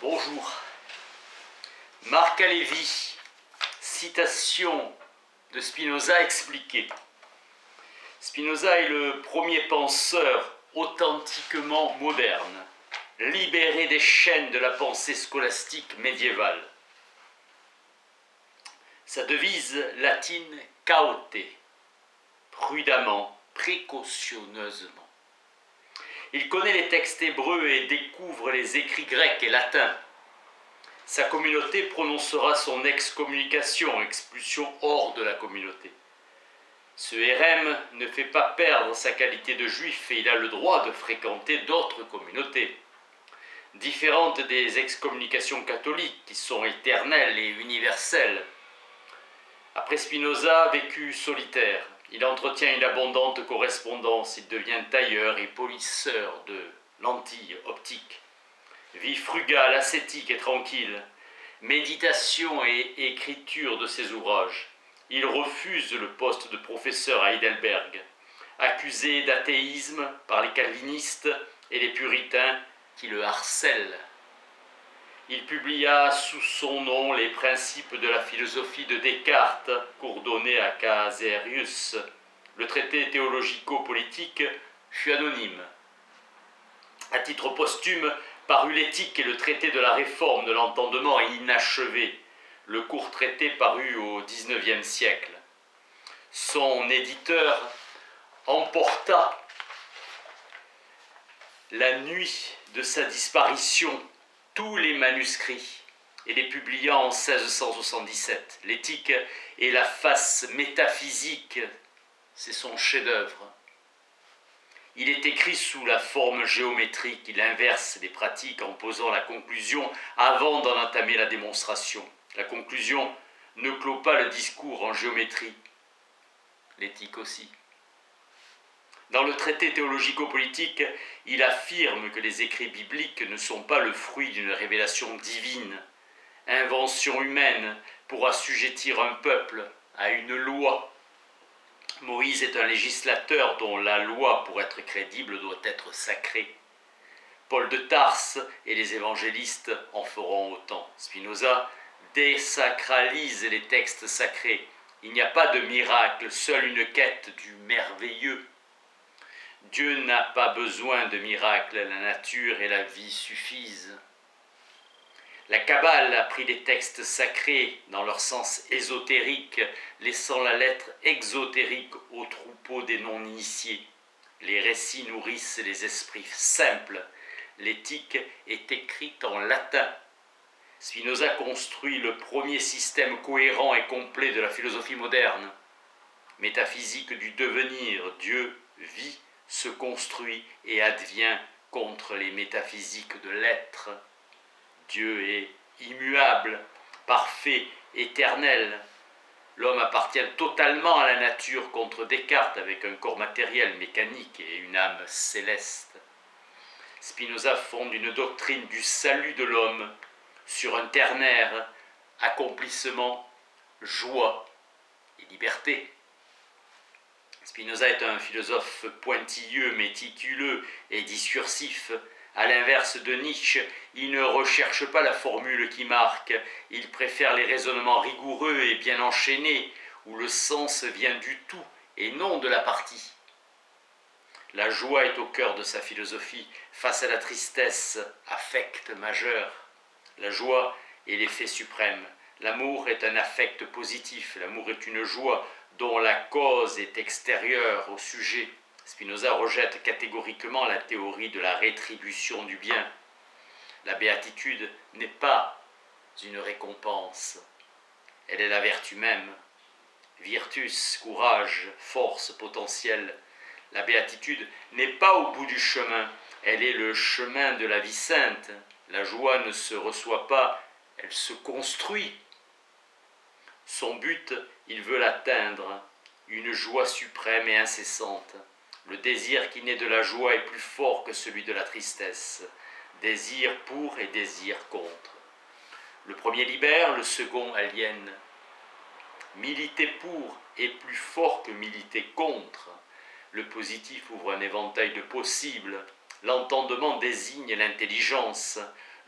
Bonjour. Marc Alevi, citation de Spinoza expliquée. Spinoza est le premier penseur authentiquement moderne, libéré des chaînes de la pensée scolastique médiévale. Sa devise latine « caute », prudemment, précautionneusement. Il connaît les textes hébreux et découvre les écrits grecs et latins. Sa communauté prononcera son excommunication, expulsion hors de la communauté. Ce hérem ne fait pas perdre sa qualité de juif et il a le droit de fréquenter d'autres communautés, différentes des excommunications catholiques qui sont éternelles et universelles. Après Spinoza, vécu solitaire, il entretient une abondante correspondance, il devient tailleur et polisseur de lentilles optiques. Vie frugale, ascétique et tranquille, méditation et écriture de ses ouvrages. Il refuse le poste de professeur à Heidelberg, accusé d'athéisme par les calvinistes et les puritains qui le harcèlent. Il publia sous son nom les principes de la philosophie de Descartes, coordonnés à Caserius. Le traité théologico-politique fut anonyme. À titre posthume, parut l'éthique et le traité de la réforme de l'entendement inachevé, le court traité paru au XIXe siècle. Son éditeur emporta la nuit de sa disparition tous les manuscrits et les publia en 1677. L'éthique et la face métaphysique, c'est son chef-d'œuvre. Il est écrit sous la forme géométrique, il inverse les pratiques en posant la conclusion avant d'en entamer la démonstration. La conclusion ne clôt pas le discours en géométrie, l'éthique aussi. Dans le traité théologico-politique, il affirme que les écrits bibliques ne sont pas le fruit d'une révélation divine, invention humaine pour assujettir un peuple à une loi. Moïse est un législateur dont la loi, pour être crédible, doit être sacrée. Paul de Tarse et les évangélistes en feront autant. Spinoza désacralise les textes sacrés. Il n'y a pas de miracle, seule une quête du merveilleux. Dieu n'a pas besoin de miracles, la nature et la vie suffisent. La Kabbale a pris les textes sacrés dans leur sens ésotérique, laissant la lettre exotérique au troupeau des non-initiés. Les récits nourrissent les esprits simples. L'éthique est écrite en latin. Spinoza construit le premier système cohérent et complet de la philosophie moderne. Métaphysique du devenir, Dieu vit, se construit et advient contre les métaphysiques de l'être. Dieu est immuable, parfait, éternel. L'homme appartient totalement à la nature contre Descartes avec un corps matériel, mécanique et une âme céleste. Spinoza fonde une doctrine du salut de l'homme sur un ternaire, accomplissement, joie et liberté. Spinoza est un philosophe pointilleux, méticuleux et discursif. À l'inverse de Nietzsche, il ne recherche pas la formule qui marque, il préfère les raisonnements rigoureux et bien enchaînés, où le sens vient du tout et non de la partie. La joie est au cœur de sa philosophie, face à la tristesse, affect majeur. La joie est l'effet suprême. L'amour est un affect positif, l'amour est une joie dont la cause est extérieure au sujet. Spinoza rejette catégoriquement la théorie de la rétribution du bien. La béatitude n'est pas une récompense, elle est la vertu même. Virtus, courage, force, potentiel. La béatitude n'est pas au bout du chemin, elle est le chemin de la vie sainte. La joie ne se reçoit pas, elle se construit. Son but, il veut l'atteindre, une joie suprême et incessante. Le désir qui naît de la joie est plus fort que celui de la tristesse. Désir pour et désir contre. Le premier libère, le second aliène. Militer pour est plus fort que militer contre. Le positif ouvre un éventail de possibles. L'entendement désigne l'intelligence.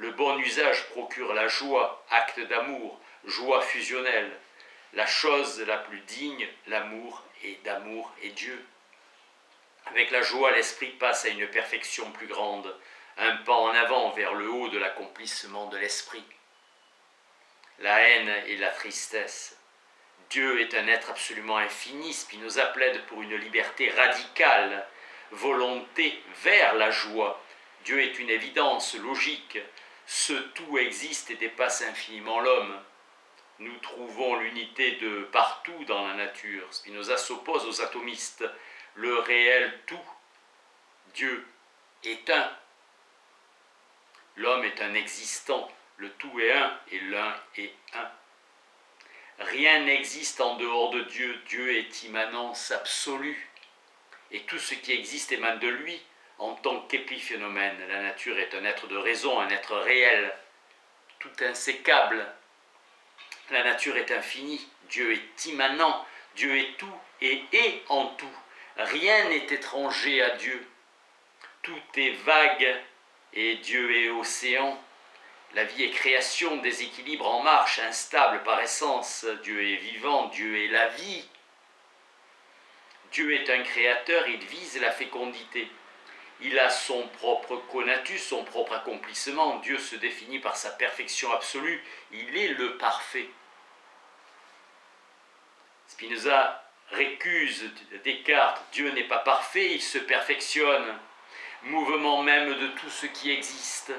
Le bon usage procure la joie, acte d'amour, joie fusionnelle. La chose la plus digne, l'amour et d'amour est Dieu. Avec la joie, l'esprit passe à une perfection plus grande, un pas en avant vers le haut de l'accomplissement de l'esprit. La haine et la tristesse. Dieu est un être absolument infini. Spinoza plaide pour une liberté radicale, volonté vers la joie. Dieu est une évidence logique. Ce tout existe et dépasse infiniment l'homme. Nous trouvons l'unité de partout dans la nature. Spinoza s'oppose aux atomistes. Le réel tout, Dieu, est un. L'homme est un existant. Le tout est un et l'un est un. Rien n'existe en dehors de Dieu. Dieu est immanence absolue. Et tout ce qui existe émane de lui en tant qu'épiphénomène. La nature est un être de raison, un être réel, tout insécable. La nature est infinie. Dieu est immanent. Dieu est tout et est en tout. Rien n'est étranger à Dieu. Tout est vague et Dieu est océan. La vie est création, déséquilibre en marche, instable par essence. Dieu est vivant, Dieu est la vie. Dieu est un créateur, il vise la fécondité. Il a son propre conatus, son propre accomplissement. Dieu se définit par sa perfection absolue. Il est le parfait. Spinoza récuse Descartes. Dieu n'est pas parfait, il se perfectionne. Mouvement même de tout ce qui existe.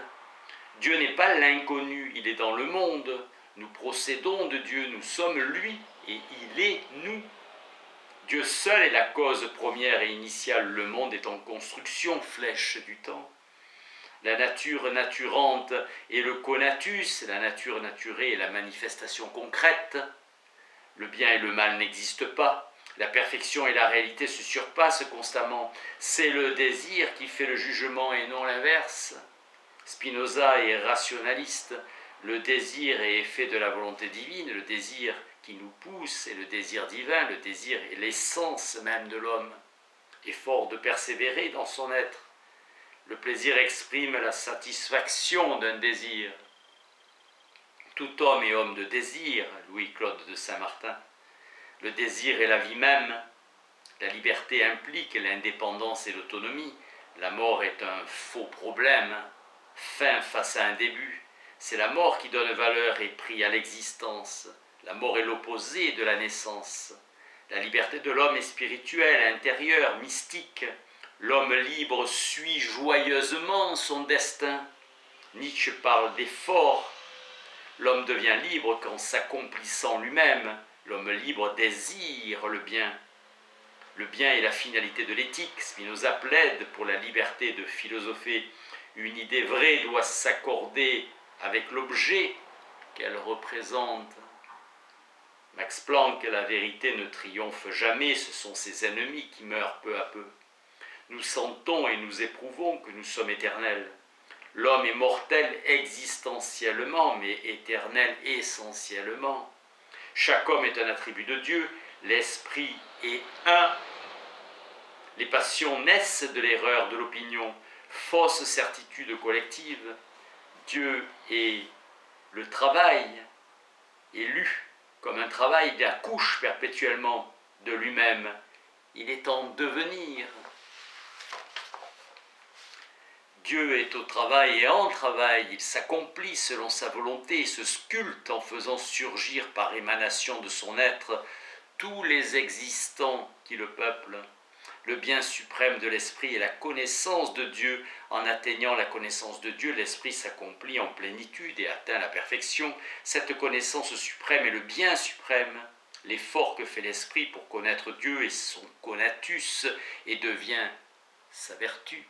Dieu n'est pas l'inconnu, il est dans le monde. Nous procédons de Dieu, nous sommes lui et il est nous. Dieu seul est la cause première et initiale. Le monde est en construction, flèche du temps. La nature naturante est le conatus, la nature naturée est la manifestation concrète. Le bien et le mal n'existent pas. La perfection et la réalité se surpassent constamment. C'est le désir qui fait le jugement et non l'inverse. Spinoza est rationaliste. Le désir est effet de la volonté divine. Le désir qui nous pousse est le désir divin. Le désir est l'essence même de l'homme. Effort de persévérer dans son être. Le plaisir exprime la satisfaction d'un désir. Tout homme est homme de désir, Louis-Claude de Saint-Martin. Le désir est la vie même. La liberté implique l'indépendance et l'autonomie. La mort est un faux problème, fin face à un début. C'est la mort qui donne valeur et prix à l'existence. La mort est l'opposé de la naissance. La liberté de l'homme est spirituelle, intérieure, mystique. L'homme libre suit joyeusement son destin. Nietzsche parle d'effort. L'homme devient libre qu'en s'accomplissant lui-même. L'homme libre désire le bien. Le bien est la finalité de l'éthique. Spinoza plaide pour la liberté de philosopher. Une idée vraie doit s'accorder avec l'objet qu'elle représente. Max Planck, la vérité ne triomphe jamais, ce sont ses ennemis qui meurent peu à peu. Nous sentons et nous éprouvons que nous sommes éternels. L'homme est mortel existentiellement, mais éternel essentiellement. Chaque homme est un attribut de Dieu, l'esprit est un. Les passions naissent de l'erreur, de l'opinion, fausse certitude collective. Dieu est le travail, élu comme un travail, il accouche perpétuellement de lui-même. Il est en devenir. Dieu est au travail et en travail, il s'accomplit selon sa volonté et se sculpte en faisant surgir par émanation de son être tous les existants qui le peuplent. Le bien suprême de l'esprit est la connaissance de Dieu. En atteignant la connaissance de Dieu, l'esprit s'accomplit en plénitude et atteint la perfection. Cette connaissance suprême est le bien suprême. L'effort que fait l'esprit pour connaître Dieu est son conatus et devient sa vertu.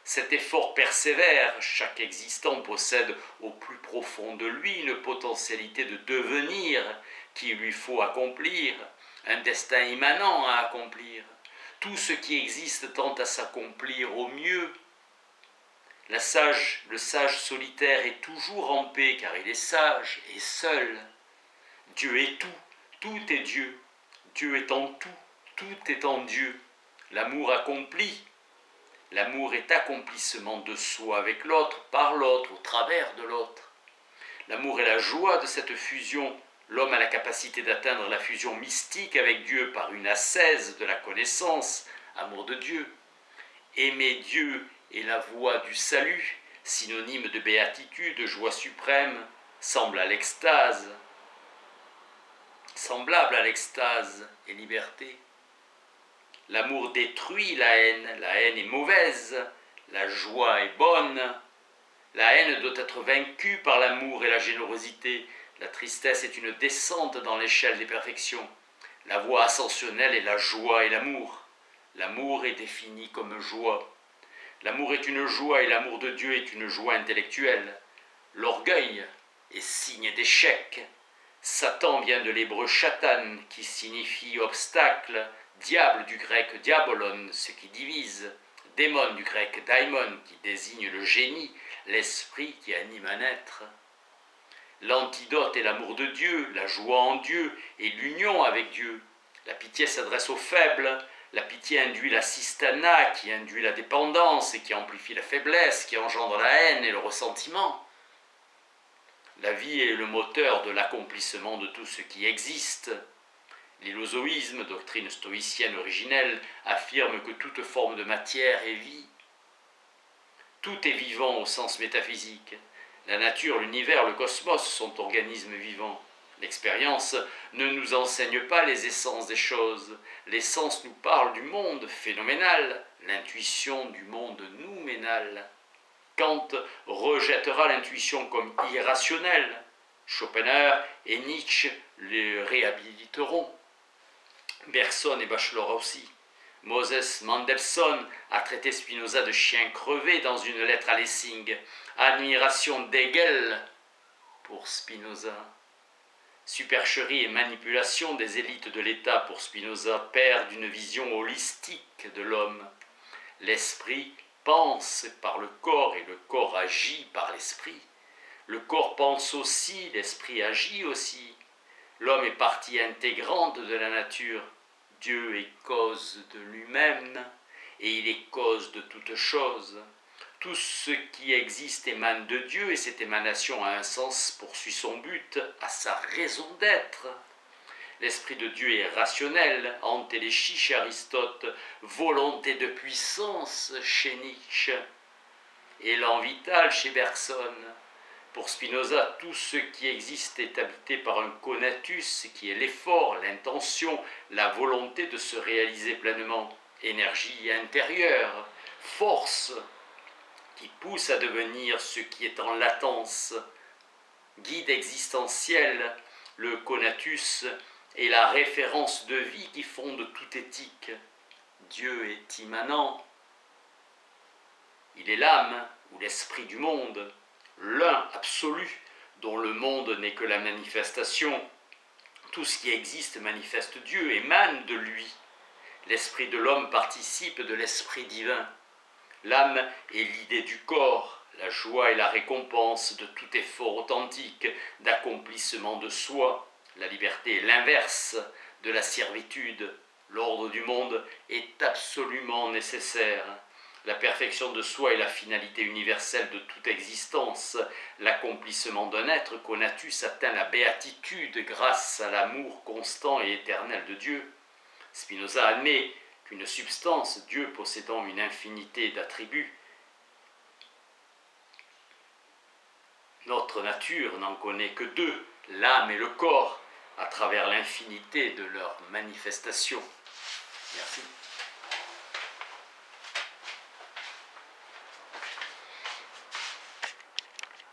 Cet effort persévère, chaque existant possède au plus profond de lui une potentialité de devenir qu'il lui faut accomplir, un destin immanent à accomplir. Tout ce qui existe tente à s'accomplir au mieux. Le sage solitaire est toujours en paix car il est sage et seul. Dieu est tout, tout est Dieu. Dieu est en tout, tout est en Dieu. L'amour accompli L'amour est accomplissement de soi avec l'autre, par l'autre, au travers de l'autre. L'amour est la joie de cette fusion. L'homme a la capacité d'atteindre la fusion mystique avec Dieu par une ascèse de la connaissance, amour de Dieu. Aimer Dieu est la voie du salut, synonyme de béatitude, joie suprême, semblable à l'extase et liberté. L'amour détruit la haine est mauvaise, la joie est bonne. La haine doit être vaincue par l'amour et la générosité. La tristesse est une descente dans l'échelle des perfections. La voie ascensionnelle est la joie et l'amour. L'amour est défini comme joie. L'amour est une joie et l'amour de Dieu est une joie intellectuelle. L'orgueil est signe d'échec. Satan vient de l'hébreu chatan, qui signifie obstacle, diable du grec diabolon, ce qui divise, démon du grec daimon, qui désigne le génie, l'esprit qui anime un être. L'antidote est l'amour de Dieu, la joie en Dieu et l'union avec Dieu. La pitié s'adresse aux faibles, la pitié induit la sistana, qui induit la dépendance et qui amplifie la faiblesse, qui engendre la haine et le ressentiment. La vie est le moteur de l'accomplissement de tout ce qui existe. L'illozoïsme, doctrine stoïcienne originelle, affirme que toute forme de matière est vie. Tout est vivant au sens métaphysique. La nature, l'univers, le cosmos sont organismes vivants. L'expérience ne nous enseigne pas les essences des choses. L'essence nous parle du monde phénoménal, l'intuition du monde nouménal. Kant rejettera l'intuition comme irrationnelle. Schopenhauer et Nietzsche le réhabiliteront. Bergson et Bachelor aussi. Moses Mendelssohn a traité Spinoza de chien crevé dans une lettre à Lessing. Admiration d'Hegel pour Spinoza. Supercherie et manipulation des élites de l'État pour Spinoza, père d'une vision holistique de l'homme. L'esprit pense par le corps et le corps agit par l'esprit. Le corps pense aussi, l'esprit agit aussi. L'homme est partie intégrante de la nature. Dieu est cause de lui-même et il est cause de toute chose. Tout ce qui existe émane de Dieu et cette émanation a un sens, poursuit son but, a sa raison d'être. L'esprit de Dieu est rationnel, antéléchie chez Aristote, volonté de puissance chez Nietzsche, élan vital chez Bergson. Pour Spinoza, tout ce qui existe est habité par un conatus, qui est l'effort, l'intention, la volonté de se réaliser pleinement. Énergie intérieure, force, qui pousse à devenir ce qui est en latence. Guide existentiel, le conatus est la référence de vie qui fonde toute éthique. Dieu est immanent. Il est l'âme ou l'esprit du monde, l'un absolu, dont le monde n'est que la manifestation. Tout ce qui existe manifeste Dieu, émane de lui. L'esprit de l'homme participe de l'esprit divin. L'âme est l'idée du corps, la joie est la récompense de tout effort authentique d'accomplissement de soi. La liberté est l'inverse de la servitude. L'ordre du monde est absolument nécessaire. La perfection de soi est la finalité universelle de toute existence. L'accomplissement d'un être, conatus, atteint la béatitude grâce à l'amour constant et éternel de Dieu. Spinoza admet qu'une substance, Dieu possédant une infinité d'attributs, notre nature n'en connaît que deux, l'âme et le corps, à travers l'infinité de leurs manifestations. Merci.